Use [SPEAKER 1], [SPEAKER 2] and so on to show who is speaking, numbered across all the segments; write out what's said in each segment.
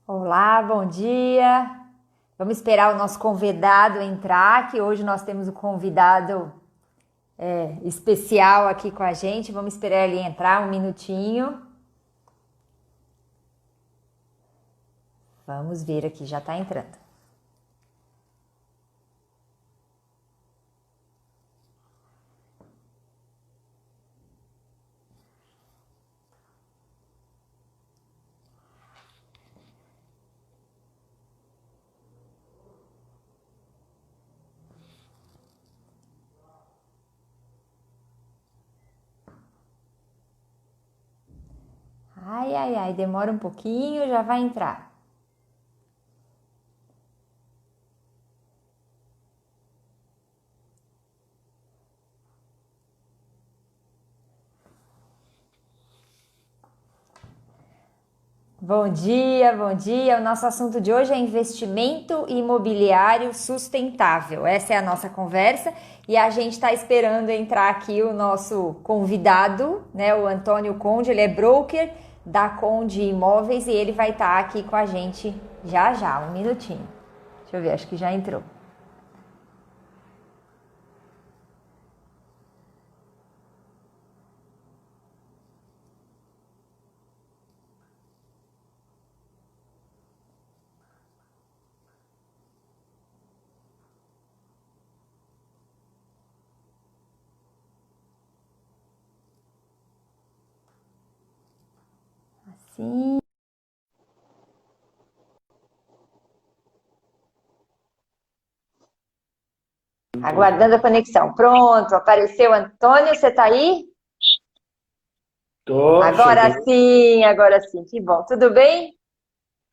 [SPEAKER 1] Olá, bom dia. Vamos esperar o nosso convidado entrar, que hoje nós temos um convidado especial aqui com a gente. Vamos esperar ele entrar um minutinho. Vamos ver aqui, já está entrando. Ai, ai, ai, demora um pouquinho, já vai entrar. Bom dia, bom dia. O nosso assunto de hoje é investimento imobiliário sustentável. Essa é a nossa conversa e a gente está esperando entrar aqui o nosso convidado, né? O Antônio Conde, ele é broker da Conde Imóveis e ele vai estar aqui com a gente já já, um minutinho. Deixa eu ver, acho que já entrou. Sim. Aguardando a conexão. Pronto, apareceu Antônio, você está aí?
[SPEAKER 2] Cheguei.
[SPEAKER 1] Agora sim, que bom. Tudo bem?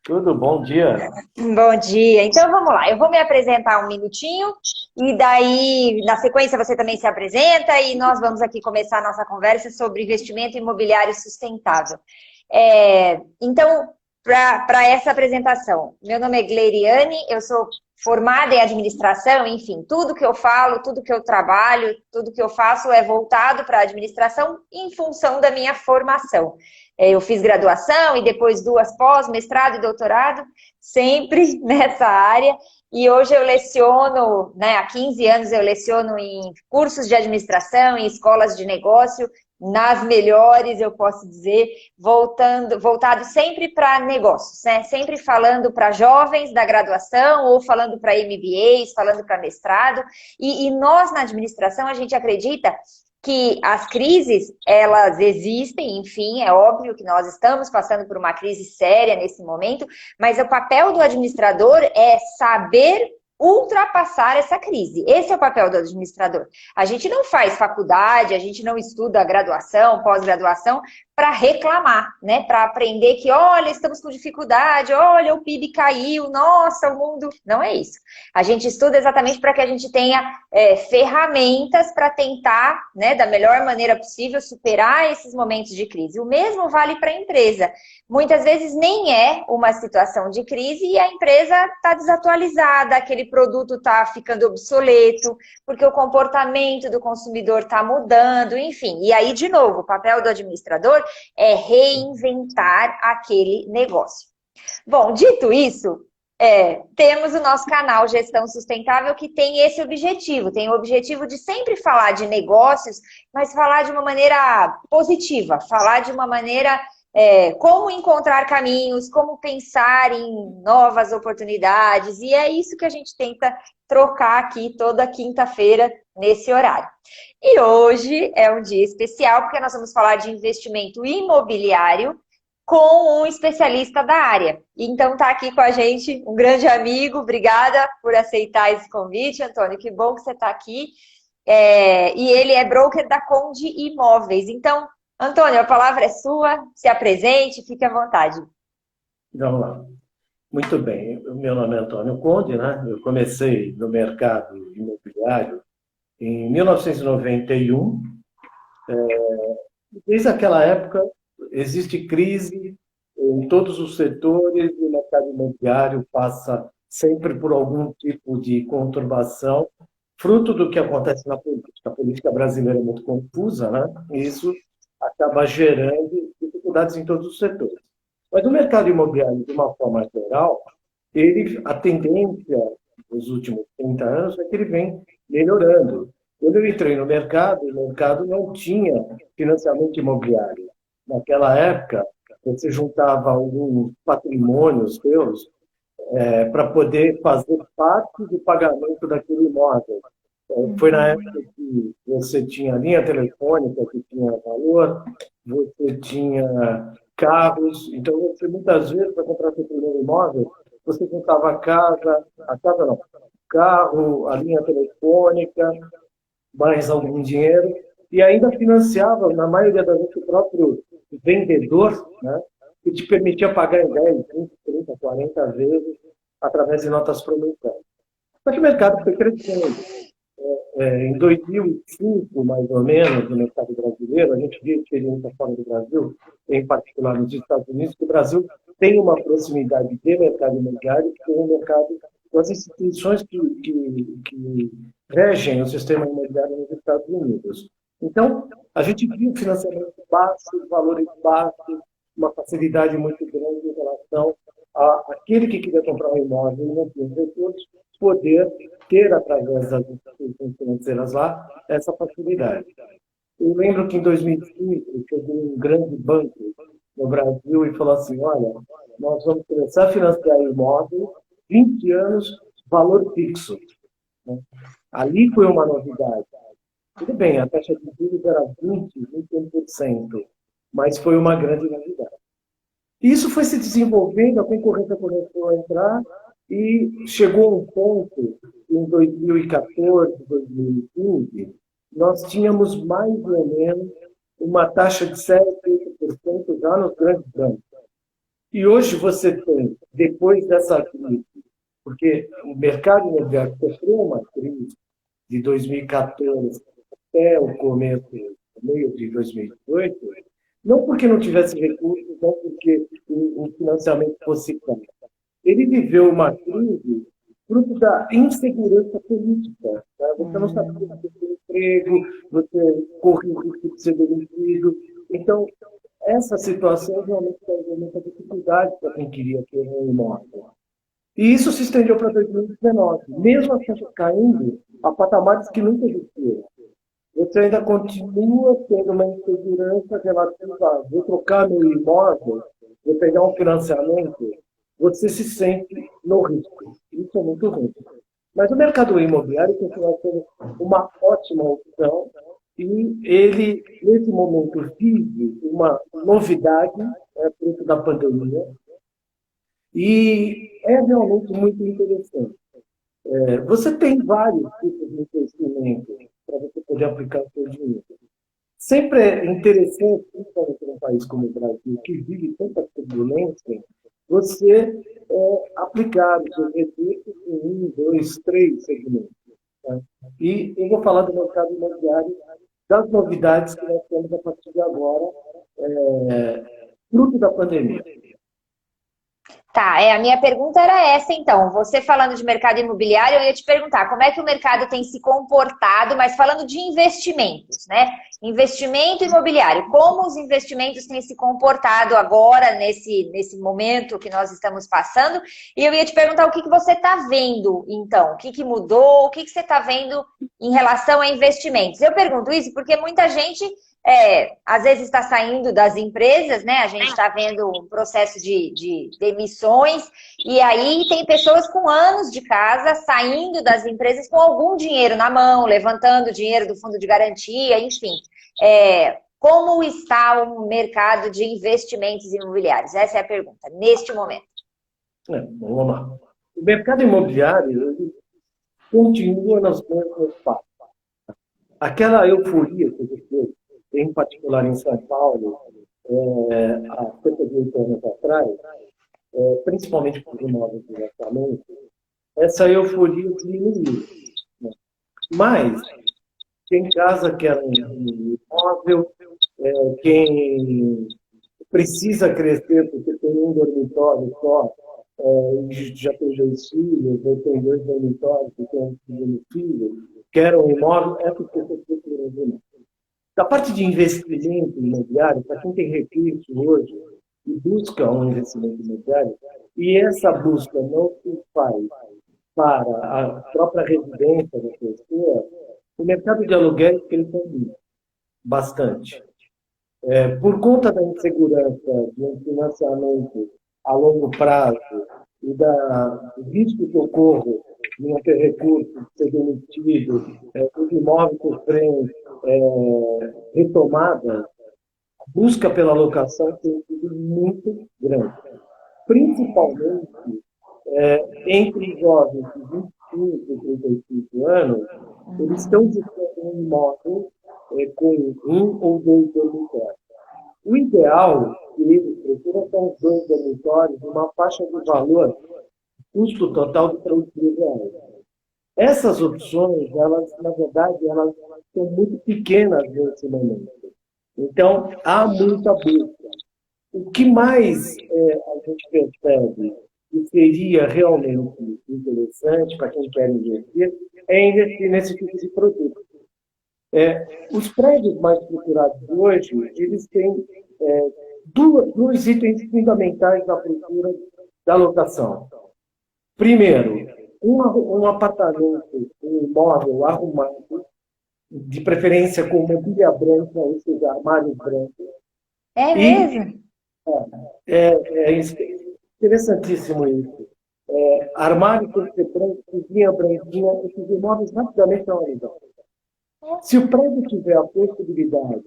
[SPEAKER 2] Tudo bom dia?
[SPEAKER 1] Bom dia. Então vamos lá. Eu vou me apresentar um minutinho e daí, na sequência, você também se apresenta e nós vamos aqui começar a nossa conversa sobre investimento imobiliário sustentável. Então, para essa apresentação, meu nome é Gleiriane, eu sou formada em administração, enfim, tudo que eu falo, tudo que eu trabalho, tudo que eu faço é voltado para a administração em função da minha formação. Eu fiz graduação e depois duas pós, mestrado e doutorado, sempre nessa área. E hoje eu leciono, né, há 15 anos eu leciono em cursos de administração, em escolas de negócio, nas melhores, eu posso dizer, voltado sempre para negócios, né? Sempre falando para jovens da graduação ou falando para MBAs, falando para mestrado. E nós, na administração, a gente acredita que as crises, elas existem, enfim, é óbvio que nós estamos passando por uma crise séria nesse momento, mas o papel do administrador é saber ultrapassar essa crise. Esse é o papel do administrador. A gente não faz faculdade, a gente não estuda graduação, pós-graduação para reclamar, né? Para aprender que, olha, estamos com dificuldade, olha, o PIB caiu, nossa, o mundo... Não é isso. A gente estuda exatamente para que a gente tenha ferramentas para tentar, né, da melhor maneira possível, superar esses momentos de crise. O mesmo vale para a empresa. Muitas vezes nem é uma situação de crise e a empresa está desatualizada, aquele produto está ficando obsoleto, porque o comportamento do consumidor está mudando, enfim. E aí, de novo, o papel do administrador é reinventar aquele negócio. Bom, dito isso, temos o nosso canal Gestão Sustentável que tem esse objetivo, tem o objetivo de sempre falar de negócios, mas falar de uma maneira positiva, falar de uma maneira como encontrar caminhos, como pensar em novas oportunidades, e é isso que a gente tenta trocar aqui toda quinta-feira nesse horário. E hoje é um dia especial porque nós vamos falar de investimento imobiliário com um especialista da área. Então está aqui com a gente um grande amigo, obrigada por aceitar esse convite, Antônio, que bom que você está aqui. E ele é broker da Conde Imóveis. Então, Antônio, a palavra é sua, se apresente, fique à vontade.
[SPEAKER 2] Vamos lá. Muito bem. O meu nome é Antônio Conde, né? Eu comecei no mercado imobiliário em 1991. Desde aquela época, existe crise em todos os setores e o mercado imobiliário passa sempre por algum tipo de conturbação, fruto do que acontece na política. A política brasileira é muito confusa, né? E isso acaba gerando dificuldades em todos os setores. Mas o mercado imobiliário, de uma forma geral, a tendência nos últimos 30 anos é que ele vem melhorando. Quando eu entrei no mercado, o mercado não tinha financiamento imobiliário. Naquela época, você juntava alguns patrimônios seus para poder fazer parte do pagamento daquele imóvel. Foi na época que você tinha linha telefônica que tinha valor, você tinha carros, então você muitas vezes, para comprar seu primeiro imóvel, você juntava a casa não, carro, a linha telefônica, mais algum dinheiro, e ainda financiava, na maioria das vezes, o próprio vendedor, né, que te permitia pagar em 10, 20, 30, 40 vezes através de notas promissoras. Só que o mercado foi crescendo. Em 2005, mais ou menos, no mercado brasileiro, a gente viu experiência fora do Brasil, em particular nos Estados Unidos, que o Brasil tem uma proximidade de mercado imobiliário com o mercado, com as instituições que regem o sistema imobiliário nos Estados Unidos. Então, a gente viu financiamento baixo, valores baixos, uma facilidade muito grande em relação àquele que queria comprar um imóvel e não tinha recursos, poder ter, através das instituições financeiras lá, essa facilidade. Eu lembro que em 2005, chegou um grande banco no Brasil e falou assim, olha, nós vamos começar a financiar imóvel, 20 anos, valor fixo. Ali foi uma novidade. Tudo bem, a taxa de juros era 20%, 21%, mas foi uma grande novidade. Isso foi se desenvolvendo, a concorrência começou a entrar e chegou a um ponto, em 2014, 2015, nós tínhamos mais ou menos uma taxa de 7%, 8% já nos grandes bancos. E hoje você tem, depois dessa crise, porque o mercado imobiliário sofreu uma crise de 2014 até o começo, meio de 2018, não porque não tivesse recursos, não porque o financiamento fosse caro. Ele viveu uma crise fruto da insegurança política. Tá? Você não sabia se ter emprego, você corria o risco de ser demitido. Então, essa situação realmente causou muita dificuldade para quem queria ter um imóvel. E isso se estendeu para 2019, mesmo as taxas caindo a patamares que nunca existiram. Você ainda continua tendo uma insegurança relativa a vou trocar meu imóvel, vou pegar um financiamento, você se sente no risco. Isso é muito ruim. Mas o mercado imobiliário continua sendo uma ótima opção e ele, nesse momento, vive uma novidade, fruto da pandemia, e é realmente muito interessante. Você tem vários tipos de investimento para você poder aplicar o seu dinheiro. Sempre é interessante, principalmente num país como o Brasil, que vive tanta turbulência, você aplicar os seus recursos em um, dois, três segmentos. Tá? E eu vou falar do mercado imobiliário, das novidades que nós temos a partir de agora, fruto da pandemia.
[SPEAKER 1] Tá, a minha pergunta era essa, então. Você falando de mercado imobiliário, eu ia te perguntar como é que o mercado tem se comportado, mas falando de investimentos, né? Investimento imobiliário, como os investimentos têm se comportado agora, nesse momento que nós estamos passando? E eu ia te perguntar o que você está vendo, então. O que mudou? O que você está vendo em relação a investimentos? Eu pergunto isso porque muita gente... às vezes está saindo das empresas, né? A gente está vendo um processo de demissões, e aí tem pessoas com anos de casa saindo das empresas com algum dinheiro na mão, levantando dinheiro do fundo de garantia, enfim. Como está o mercado de investimentos imobiliários? Essa é a pergunta, neste momento.
[SPEAKER 2] Vamos lá. O mercado imobiliário ele continua nas mesmas passos. Aquela euforia que existiu, em particular em São Paulo, há cerca de 8 anos atrás, principalmente por imóveis de lançamento, essa euforia diminuiu. Né? Mas quem casa quer um imóvel, quem precisa crescer porque tem um dormitório só, já tem 2 filhos, ou tem 2 dormitórios, tem um segundo filho, quer um imóvel, essas pessoas precisam de imóvel. Da parte de investimento imobiliário, para quem tem recurso hoje, e busca um investimento imobiliário, e essa busca não se faz para a própria residência da pessoa, o mercado de aluguéis cresceu bastante. Por conta da insegurança de um financiamento a longo prazo e do risco que ocorre de não ter recursos, de ser demitido, os imóveis sofrem retomada, a busca pela locação tem sido muito grande. Principalmente entre jovens de 25 e 35 anos, eles estão buscando um imóvel com um ou dois dormitórios. O ideal que eles procuram são os dois dormitórios, uma faixa de valor, custo total de R$ 3.000. Essas opções, elas, na verdade, elas são muito pequenas nesse momento. Então, há muita busca. O que mais a gente percebe que seria realmente interessante para quem quer investir é investir nesse tipo de produto. Os prédios mais procurados hoje, eles têm dois itens fundamentais na procura da locação. Primeiro, um apartamento, um imóvel arrumado, de preferência com mobília branca, ou seja, armários brancos.
[SPEAKER 1] É mesmo?
[SPEAKER 2] É interessantíssimo isso. Armário tem que ser branco, cozinha branquinha, esses imóveis rapidamente são analisados. Se o prédio tiver a possibilidade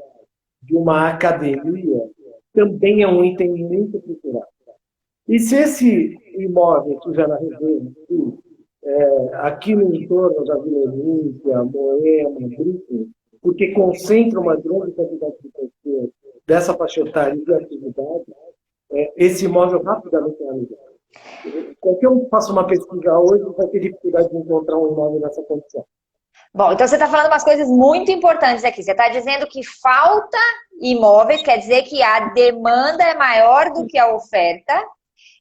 [SPEAKER 2] de uma academia, também é um item muito procurado. E se esse imóvel estiver na região sul, aqui no entorno da Vila Olímpia, Moema, Brooklyn, porque concentra uma grande quantidade de pessoas dessa faixa etária e de atividade, esse imóvel rapidamente é analisado. Qualquer um que faça uma pesquisa hoje vai ter dificuldade de encontrar um imóvel nessa condição.
[SPEAKER 1] Bom, então você está falando umas coisas muito importantes aqui. Você está dizendo que falta imóveis, quer dizer que a demanda é maior do que a oferta.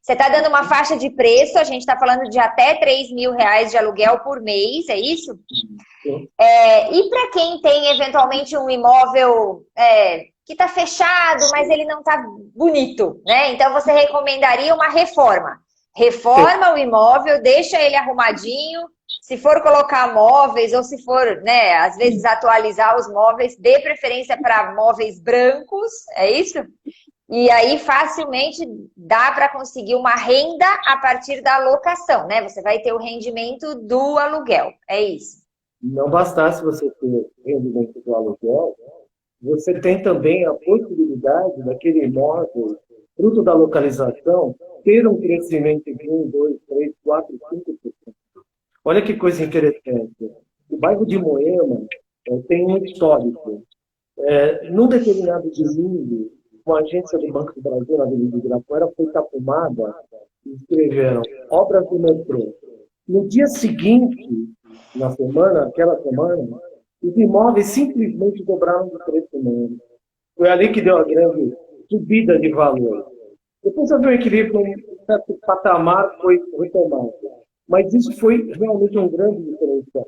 [SPEAKER 1] Você está dando uma faixa de preço, a gente está falando de até R$ 3.000 de aluguel por mês, é isso? E para quem tem eventualmente um imóvel que está fechado, mas ele não está bonito, né? Então você recomendaria uma reforma. Reforma o imóvel, deixa ele arrumadinho. Se for colocar móveis ou se for, né, às vezes atualizar os móveis, dê preferência para móveis brancos, é isso? E aí facilmente dá para conseguir uma renda a partir da locação, né? Você vai ter o rendimento do aluguel, é isso.
[SPEAKER 2] Não bastasse você ter rendimento do aluguel, você tem também a possibilidade daquele imóvel, fruto da localização, ter um crescimento de 1, 2, 3, 4, 5%. Olha que coisa interessante. O bairro de Moema tem um histórico. Num determinado domingo, uma agência do Banco do Brasil, na Avenida Ibirapuera, foi tapumada e escreveram obras do metrô. No dia seguinte, aquela semana, os imóveis simplesmente dobraram de preço mesmo. Foi ali que deu a grande subida de valor. Depois havia um equilíbrio, um certo patamar foi retomado. Mas isso foi realmente um grande diferencial.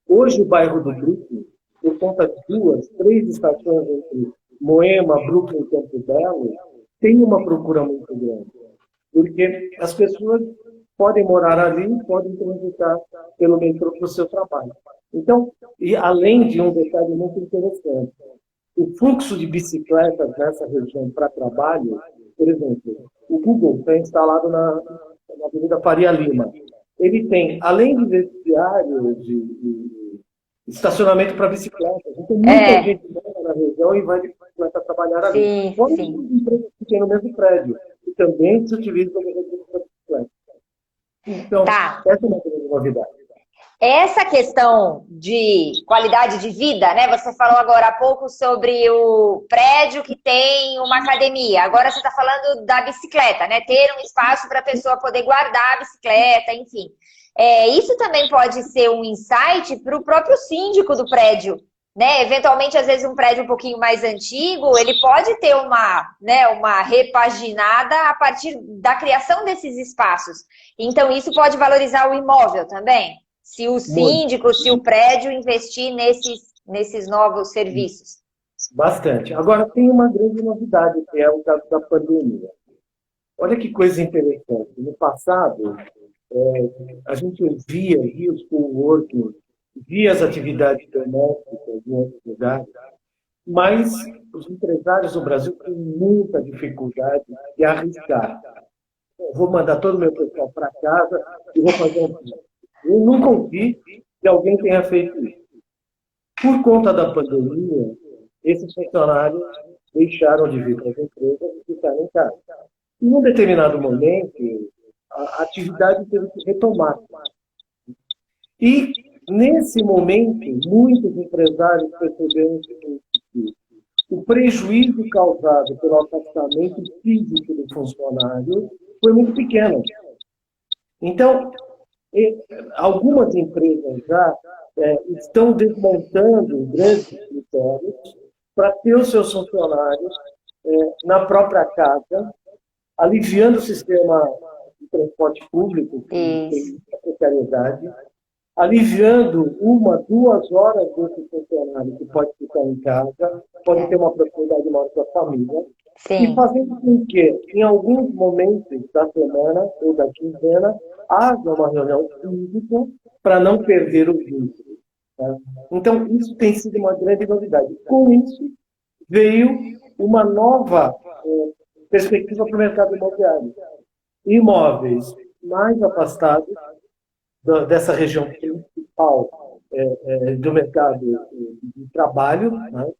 [SPEAKER 2] Hoje, o bairro do Brooklyn, por conta de 2, 3 estações entre Moema, Brooklyn e Campo Belo, tem uma procura muito grande. Porque as pessoas podem morar ali e podem transitar pelo metrô para o seu trabalho. Então, e além de um detalhe muito interessante, o fluxo de bicicletas nessa região para trabalho, por exemplo, o Google está instalado na Avenida Faria Lima. Ele tem, além de vestiário, de estacionamento para bicicletas. Então, muita gente mora na região e vai de bicicleta trabalhar ali. Fora as empresas que tem no mesmo prédio, que também se utilizam no recurso para bicicleta. Então, essa é uma grande novidade.
[SPEAKER 1] Essa questão de qualidade de vida, né? Você falou agora há pouco sobre o prédio que tem uma academia. Agora você está falando da bicicleta, né? Ter um espaço para a pessoa poder guardar a bicicleta, enfim. Isso também pode ser um insight para o próprio síndico do prédio, né? Eventualmente, às vezes, um prédio um pouquinho mais antigo, ele pode ter uma repaginada a partir da criação desses espaços. Então, isso pode valorizar o imóvel também? Se o síndico, se o prédio investir nesses novos serviços.
[SPEAKER 2] Bastante. Agora, tem uma grande novidade, que é o caso da pandemia. Olha que coisa interessante. No passado, a gente via os coworking, via as atividades domésticas em outros lugares, mas os empresários do Brasil têm muita dificuldade de arriscar. Eu vou mandar todo o meu pessoal para casa e vou fazer um plano. Eu nunca ouvi que alguém tenha feito isso. Por conta da pandemia, esses funcionários deixaram de vir para as empresas e ficaram em casa. Em um determinado momento, a atividade teve que retomar. E, nesse momento, muitos empresários perceberam que o prejuízo causado pelo afastamento físico do funcionário foi muito pequeno. Então, algumas empresas já estão desmontando grandes escritórios para ter os seus funcionários na própria casa, aliviando o sistema de transporte público, que tem muita precariedade, aliviando 1, 2 horas desse funcionário que pode ficar em casa, pode ter uma proximidade maior com a família, e fazendo com que, em alguns momentos da semana ou da quinzena, haja uma reunião física para não perder o vínculo. Tá? Então, isso tem sido uma grande novidade. Com isso, veio uma nova perspectiva para o mercado imobiliário. Imóveis mais afastados dessa região principal do mercado de trabalho, né?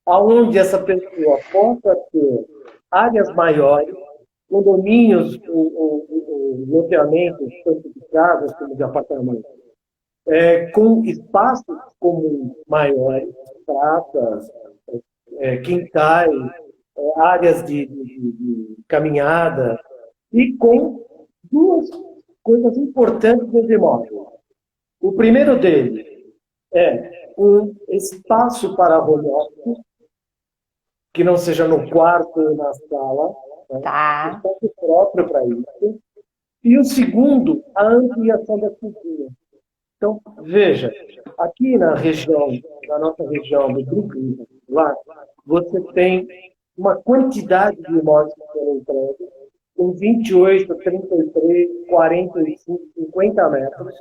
[SPEAKER 2] Onde essa pessoa possa ter áreas maiores, condomínios ou loteamentos, tanto de casas como de apartamentos, com espaços comuns maiores, praças, quintais, áreas de caminhada, e com duas coisas importantes nos imóveis. O primeiro deles é um espaço para home office, que não seja no quarto ou na sala, né? Um espaço próprio para isso. E o segundo, a ampliação da cozinha. Então, veja, aqui na nossa região do Brooklyn, lá, você tem uma quantidade de imóveis que foram entregues, com 28, 33, 45, 50 metros,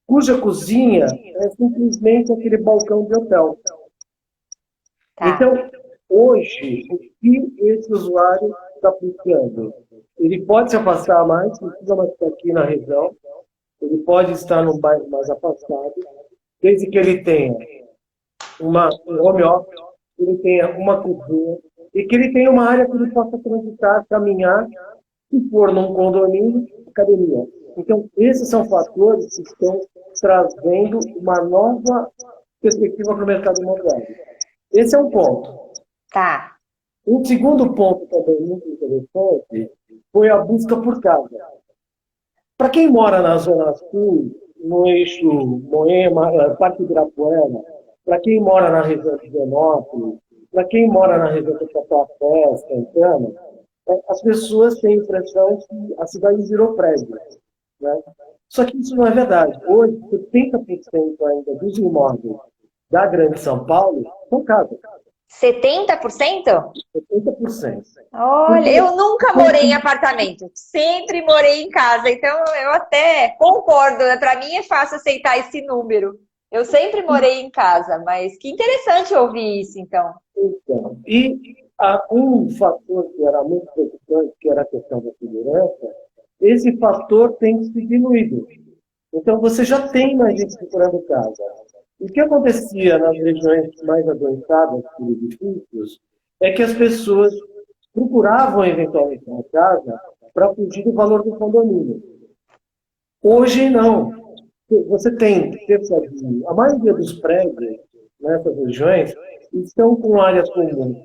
[SPEAKER 2] cuja cozinha é simplesmente aquele balcão de hotel. Então, hoje, o que esse usuário está buscando? Ele pode se afastar mais, não precisa mais estar aqui na região, ele pode estar num bairro mais afastado, desde que ele tenha um home office, que ele tenha uma cozinha, e que ele tenha uma área que ele possa transitar, caminhar, se for num condomínio, academia. Então, esses são fatores que estão trazendo uma nova perspectiva para o mercado imobiliário. Esse é um ponto. Um segundo ponto também muito interessante foi a busca por casa. Para quem mora na Zona Sul, no eixo Moema, Parque Ibirapuera, para quem mora na região de Genópolis, para quem mora na região de Tatuapé, Santana, as pessoas têm a impressão que a cidade virou prédio. Né? Só que isso não é verdade. Hoje, 70% ainda dos imóveis da Grande São Paulo são casas.
[SPEAKER 1] 70%?
[SPEAKER 2] 70%.
[SPEAKER 1] Olha, eu nunca morei em apartamento, sempre morei em casa, então eu até concordo, né? Para mim é fácil aceitar esse número. Eu sempre morei em casa, mas que interessante ouvir isso, então.
[SPEAKER 2] E um fator que era muito preocupante, que era a questão da segurança, esse fator tem se diluído. Então, você já tem mais gente procurando casa. O que acontecia nas regiões mais adoentadas por edifícios é que as pessoas procuravam eventualmente uma casa para fugir do valor do condomínio. Hoje, não. Você tem terça-dia. A maioria dos prédios nessas regiões estão com áreas comuns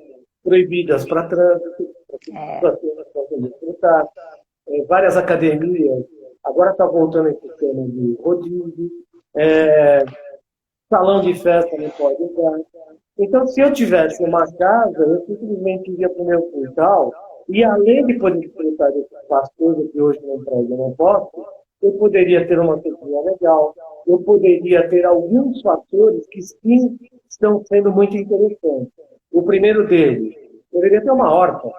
[SPEAKER 2] proibidas para trânsito, para desfrutar. Várias academias. Agora está voltando esse sistema de rodízio. Salão de festa não pode entrar. Então, se eu tivesse uma casa, eu simplesmente ia para o meu quintal e, além de poder desfrutar desse espaço, coisa que hoje no prédio eu não posso, eu poderia ter uma cozinha legal, eu poderia ter alguns fatores que sim estão sendo muito interessantes. O primeiro deles, poderia ter uma horta.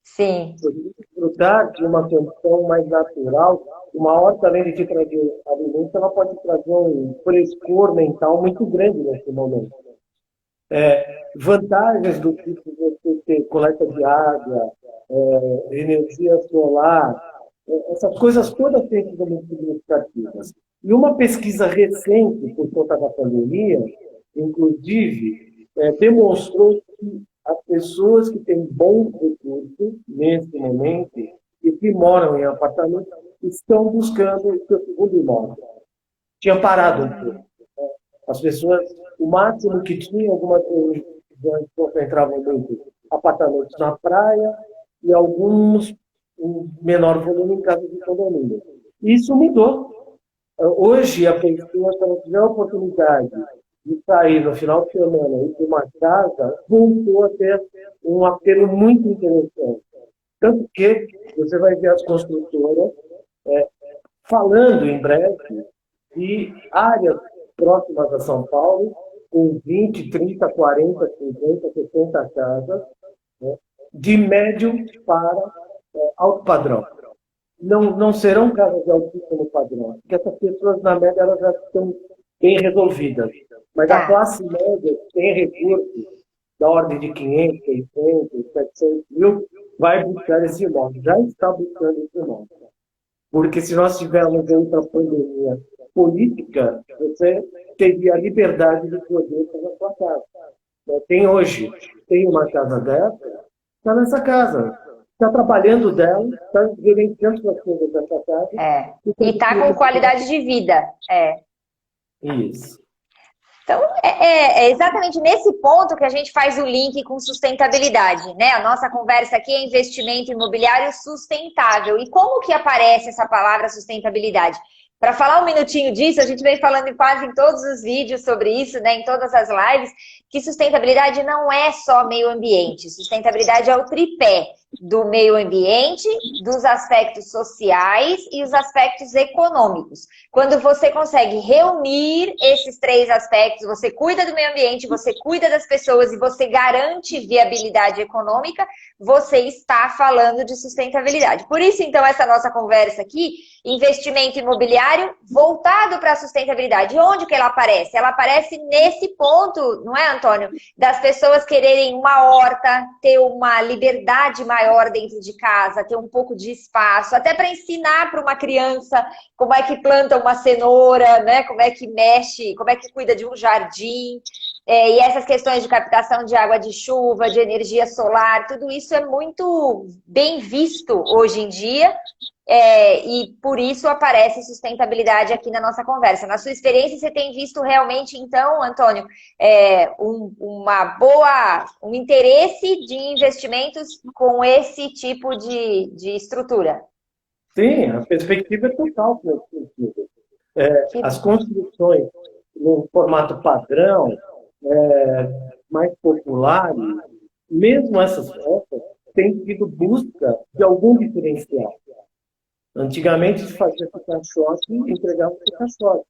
[SPEAKER 1] Sim.
[SPEAKER 2] Desfrutar de uma condição mais natural. Uma horta, além de te trazer alimento, ela pode trazer um frescor mental muito grande nesse momento. Vantagens do tipo de você ter coleta de água, energia solar, essas coisas todas têm sido muito significativas. E uma pesquisa recente, por conta da pandemia, inclusive, demonstrou que as pessoas que têm bons recursos, nesse momento, e que moram em apartamentos, estão buscando o seu segundo imóvel. Tinha parado um pouco. As pessoas, o máximo que tinha, algumas regiões concentravam muito apartamentos na praia e alguns em menor volume em casa de condomínio. Isso mudou. Hoje, a pessoa, se ela tiver a oportunidade de sair no final de semana e ter uma casa, voltou a ter um apelo muito interessante. Tanto que você vai ver as construtoras falando em breve de áreas próximas a São Paulo, com 20, 30, 40, 50, 60 casas, né, de médio para alto padrão. Não serão casas de altíssimo padrão, porque essas pessoas, na média, elas já estão bem resolvidas. Mas a classe média tem recursos da ordem de 500, 600, 700 mil, vai buscar esse imóvel, já está buscando esse imóvel. Porque se nós tivermos outra pandemia política, você teria a liberdade de poder fazer a sua casa. Tem uma casa dessa, está nessa casa. Está trabalhando dela, está gerenciando as coisas dessa casa.
[SPEAKER 1] E está com qualidade de vida.
[SPEAKER 2] Isso.
[SPEAKER 1] Então, é exatamente nesse ponto que a gente faz o link com sustentabilidade, né? A nossa conversa aqui é investimento imobiliário sustentável. E como que aparece essa palavra sustentabilidade? Para falar um minutinho disso, a gente vem falando quase em todos os vídeos sobre isso, né? Em todas as lives, que sustentabilidade não é só meio ambiente. Sustentabilidade é o tripé do meio ambiente, dos aspectos sociais e os aspectos econômicos. Quando você consegue reunir esses três aspectos, você cuida do meio ambiente, você cuida das pessoas e você garante viabilidade econômica, você está falando de sustentabilidade. Por isso, então, essa nossa conversa aqui, investimento imobiliário voltado para a sustentabilidade. E onde que ela aparece? Ela aparece nesse ponto, não é, Antônio? Das pessoas quererem uma horta, ter uma liberdade maior dentro de casa, ter um pouco de espaço, até para ensinar para uma criança como é que planta uma cenoura, né? Como é que mexe, como é que cuida de um jardim. E essas questões de captação de água de chuva, de energia solar, tudo isso é muito bem visto hoje em dia. E por isso aparece sustentabilidade aqui na nossa conversa. Na sua experiência, você tem visto realmente, então, Antônio, um interesse de investimentos com esse tipo de estrutura?
[SPEAKER 2] Sim, a perspectiva é total. As construções no formato padrão, mais populares, mesmo essas peças, têm tido busca de algum diferencial. Antigamente se fazia caixote e entregava o caixote.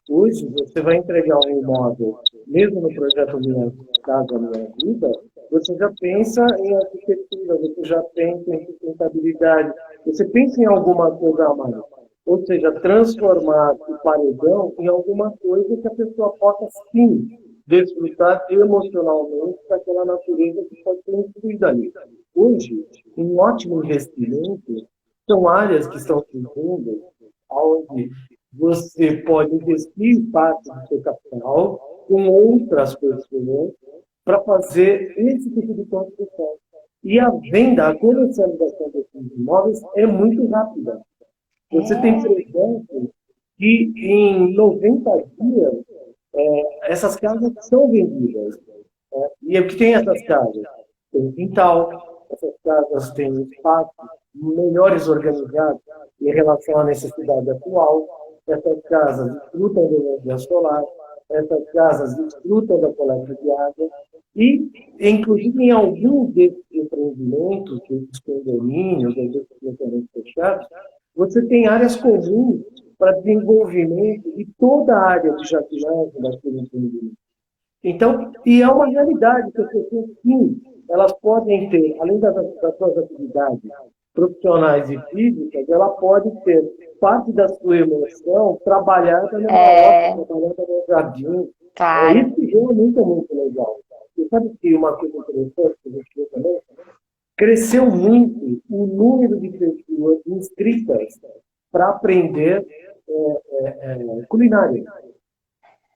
[SPEAKER 2] Hoje você vai entregar um imóvel, mesmo no projeto Minha Casa Minha Vida, você já pensa em arquitetura, você já pensa em sustentabilidade, você pensa em alguma coisa a mais. Ou seja, transformar o paredão em alguma coisa que a pessoa possa, sim, desfrutar emocionalmente daquela natureza que pode ser incluída ali. Hoje, um ótimo investimento são áreas que estão surgindo, onde você pode investir parte do seu capital com outras pessoas para fazer esse tipo de construção. E a venda, a comercialização desses imóveis é muito rápida. Você tem, por exemplo, que em 90 dias essas casas são vendidas. E o que tem essas casas? Tem quintal, essas casas têm espaços melhores organizados em relação à necessidade atual. Essas casas desfrutam da energia solar, essas casas desfrutam da coleta de água e, inclusive, em alguns desses empreendimentos, desses condomínios, desses loteamentos fechados, você tem áreas comuns para desenvolvimento de toda a área de jardinagem daquele empreendimento. Então, e é uma realidade que as pessoas, sim, elas podem ter, além das suas atividades profissionais e físicas, ela pode ter parte da sua emoção trabalhada numa horta,
[SPEAKER 1] É,
[SPEAKER 2] trabalhada no jardim.
[SPEAKER 1] claro.
[SPEAKER 2] Isso realmente é muito legal. E sabe que uma coisa interessante que a gente vê também? Cresceu muito o número de pessoas inscritas para aprender culinária.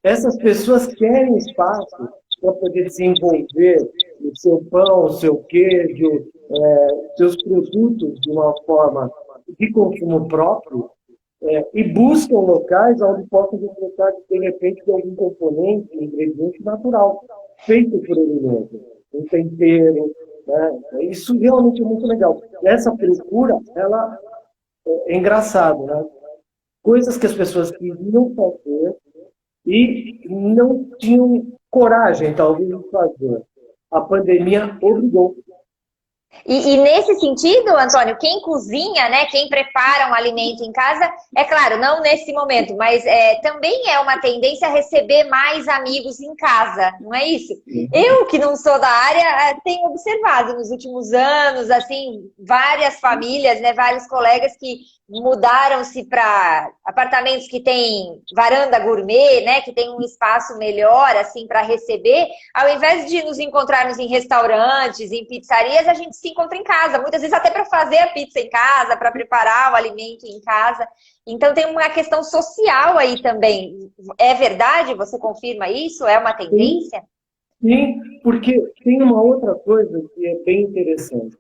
[SPEAKER 2] Essas pessoas querem espaço para poder desenvolver o seu pão, o seu queijo, seus produtos de uma forma de consumo próprio, e buscam locais onde possam desfrutar, de repente, de algum componente, ingrediente natural, feito por ele mesmo, um tempero. Né? Isso realmente é muito legal. Essa procura, ela é engraçado, né? Coisas que as pessoas queriam fazer e não tinham coragem, talvez, de fazer. A pandemia obrigou.
[SPEAKER 1] E nesse sentido, Antônio, quem cozinha, né, quem prepara um alimento em casa, é claro, não nesse momento, mas também é uma tendência a receber mais amigos em casa, não é isso? Eu, que não sou da área, tenho observado nos últimos anos, assim, várias famílias, né, vários colegas que mudaram-se para apartamentos que têm varanda gourmet, né, que tem um espaço melhor, assim, para receber. Ao invés de nos encontrarmos em restaurantes, em pizzarias, a gente se encontra em casa. Muitas vezes até para fazer a pizza em casa, para preparar o alimento em casa. Então tem uma questão social aí também. É verdade? Você confirma isso? É uma
[SPEAKER 2] Sim,
[SPEAKER 1] tendência?
[SPEAKER 2] sim, porque tem uma outra coisa que é bem interessante.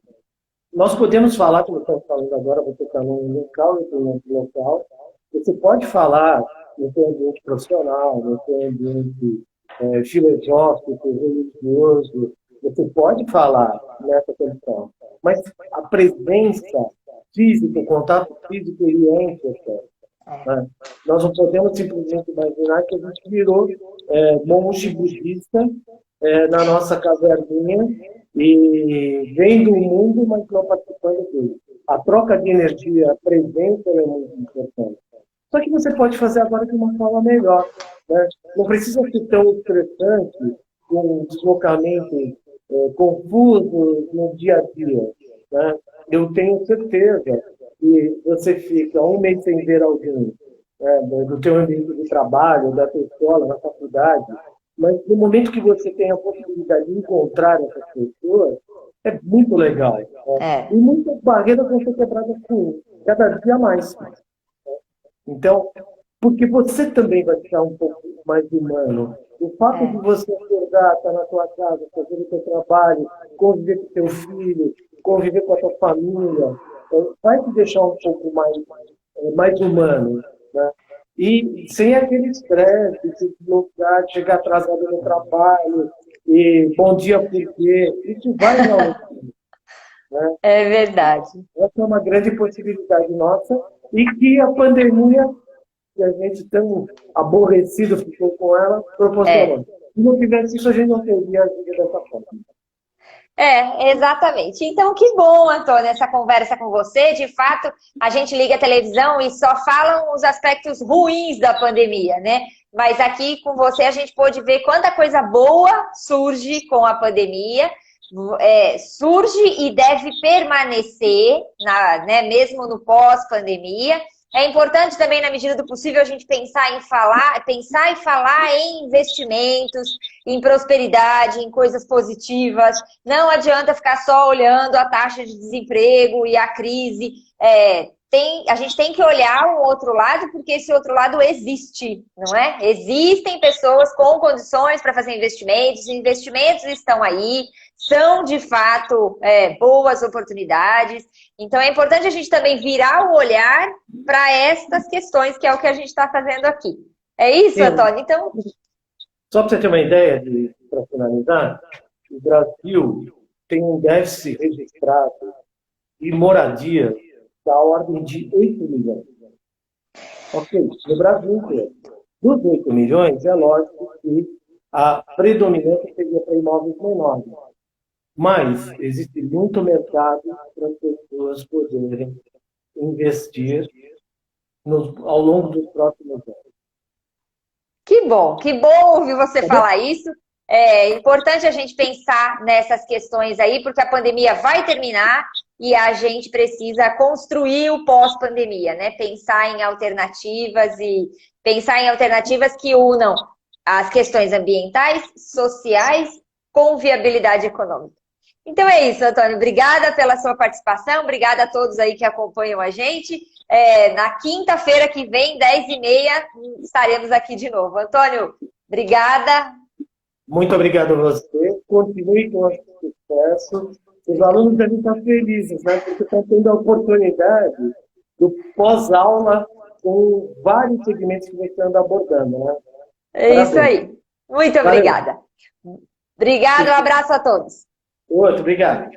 [SPEAKER 2] Nós podemos falar, como estamos falando agora, você está num local, eu estou em outro local. Você pode falar no seu ambiente profissional, no seu ambiente filosófico, religioso, você pode falar nessa questão. Mas a presença física, o contato físico, ele é importante. Né? Nós não podemos simplesmente imaginar que a gente virou monge budista na nossa caverninha e vendo o mundo, mas não participando dele. A troca de energia, a presença é muito importante. Só que você pode fazer agora de uma forma melhor. Né? Não precisa ser tão estressante, com deslocamentos confusos no dia a dia. Né? Eu tenho certeza que você fica um mês sem ver alguém, né, do teu ambiente de trabalho, da tua escola, na faculdade, mas no momento que você tem a possibilidade de encontrar essas pessoas, é muito legal. Né? E
[SPEAKER 1] É.
[SPEAKER 2] muitas barreiras vão ser quebradas com cada dia mais. Então, porque você também vai ficar um pouco mais humano. O fato de
[SPEAKER 1] É.
[SPEAKER 2] você acordar, estar na tua casa, fazer o teu trabalho, conviver com o teu filho, conviver com a tua família, vai te deixar um pouco mais humano. Né? E sem aquele estresse, de se deslocar, de chegar atrasado no trabalho, e bom dia por quê? Isso vai realmente. Né?
[SPEAKER 1] É verdade.
[SPEAKER 2] Essa é uma grande possibilidade nossa e que a pandemia, que a gente tão aborrecido ficou com ela,
[SPEAKER 1] É.
[SPEAKER 2] proporcionou. Se não tivesse isso, a gente não teria agido dessa forma.
[SPEAKER 1] Exatamente. Então, que bom, Antônio, essa conversa com você. De fato, a gente liga a televisão e só falam os aspectos ruins da pandemia, né? Mas aqui com você a gente pôde ver quanta coisa boa surge com a pandemia, surge e deve permanecer, né, mesmo no pós-pandemia. É importante também, na medida do possível, a gente pensar e falar em investimentos, em prosperidade, em coisas positivas. Não adianta ficar só olhando a taxa de desemprego e a crise. A gente tem que olhar o outro lado, porque esse outro lado existe, não é? Existem pessoas com condições para fazer investimentos, os investimentos estão aí, são de fato boas oportunidades. Então é importante a gente também virar o olhar para estas questões, que é o que a gente está fazendo aqui. É isso,
[SPEAKER 2] Sim.
[SPEAKER 1] Antônio? Então,
[SPEAKER 2] Só para você ter uma ideia, para finalizar, o Brasil tem um déficit registrado de moradia da ordem de 8 milhões. Ok, no Brasil inteiro. Dos 8 milhões, é lógico que a predominância seria para imóveis menores. Mas existe muito mercado para as pessoas poderem investir ao longo dos próximos anos.
[SPEAKER 1] que bom ouvir você
[SPEAKER 2] Tá bom?
[SPEAKER 1] falar isso. É importante a gente pensar nessas questões aí, porque a pandemia vai terminar e a gente precisa construir o pós-pandemia, né? Pensar em alternativas e pensar em alternativas que unam as questões ambientais, sociais, com viabilidade econômica. Então é isso, Antônio. Obrigada pela sua participação, obrigada a todos aí que acompanham a gente. Na quinta-feira que vem, 10h30, estaremos aqui de novo. Antônio, obrigada.
[SPEAKER 2] Muito obrigado a você. Continue com esse sucesso. Os alunos devem estar felizes, né? Porque estão tendo a oportunidade do pós-aula com vários segmentos que você anda abordando, né?
[SPEAKER 1] É isso
[SPEAKER 2] Parabéns.
[SPEAKER 1] aí. Muito
[SPEAKER 2] Valeu.
[SPEAKER 1] obrigada. Obrigado, um abraço a todos.
[SPEAKER 2] Outro, obrigado.